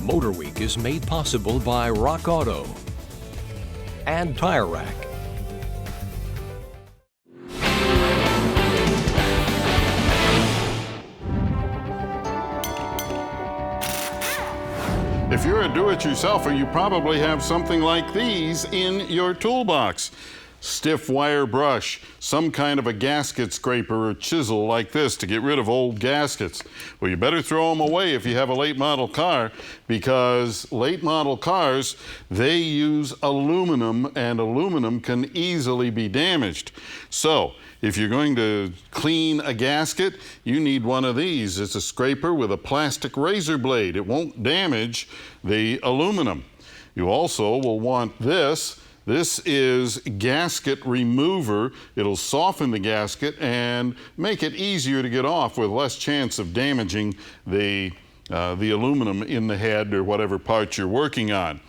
MotorWeek is made possible by Rock Auto and Tire Rack. If you're a do-it-yourselfer, you probably have something like these in your toolbox. Stiff wire brush, some kind of a gasket scraper or chisel like this to get rid of old gaskets. Well, you better throw them away if you have a late model car, because late model cars, they use aluminum, and aluminum can easily be damaged. So if you're going to clean a gasket, you need one of these. It's a scraper with a plastic razor blade. It won't damage the aluminum. You also will want this. This is gasket remover. It'll soften the gasket and make it easier to get off with less chance of damaging the aluminum in the head or whatever part you're working on.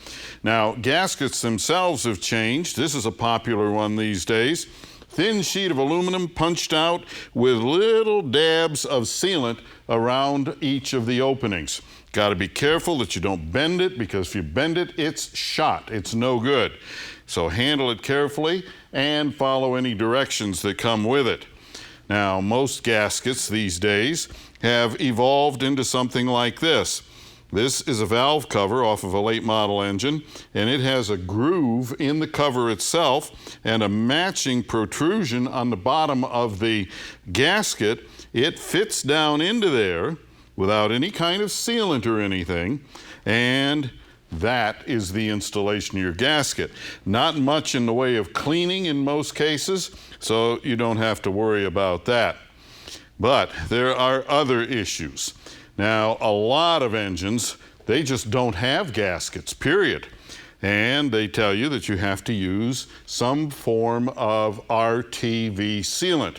Now, gaskets themselves have changed. This is a popular one these days. Thin sheet of aluminum punched out with little dabs of sealant around each of the openings. Got to be careful that you don't bend it, because if you bend it, it's shot. It's no good. So handle it carefully and follow any directions that come with it. Now, most gaskets these days have evolved into something like this. This is a valve cover off of a late model engine, and it has a groove in the cover itself and a matching protrusion on the bottom of the gasket. It fits down into there without any kind of sealant or anything, and that is the installation of your gasket. Not much in the way of cleaning in most cases, so you don't have to worry about that. But there are other issues. Now, a lot of engines, they just don't have gaskets, period. And they tell you that you have to use some form of RTV sealant,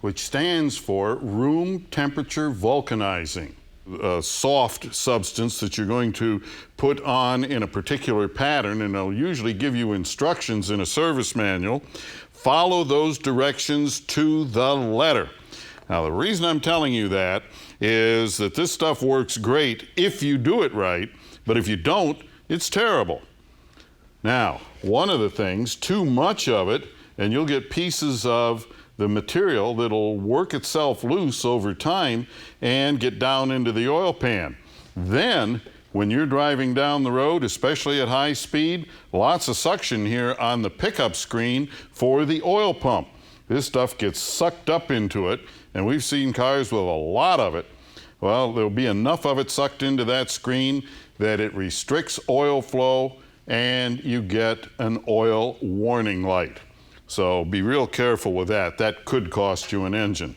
which stands for room temperature vulcanizing. A soft substance that you're going to put on in a particular pattern, and they'll usually give you instructions in a service manual. Follow those directions to the letter. Now, the reason I'm telling you that is that this stuff works great if you do it right, but if you don't, it's terrible. Now, one of the things, too much of it, and you'll get pieces of the material that'll work itself loose over time and get down into the oil pan. Then, when you're driving down the road, especially at high speed, lots of suction here on the pickup screen for the oil pump. This stuff gets sucked up into it, and we've seen cars with a lot of it. Well, there'll be enough of it sucked into that screen that it restricts oil flow, and you get an oil warning light. So be real careful with that. That could cost you an engine.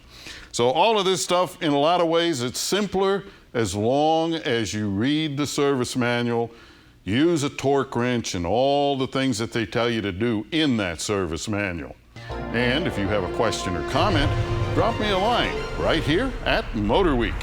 So all of this stuff, in a lot of ways, it's simpler as long as you read the service manual, use a torque wrench, and all the things that they tell you to do in that service manual. And if you have a question or comment, drop me a line right here at MotorWeek.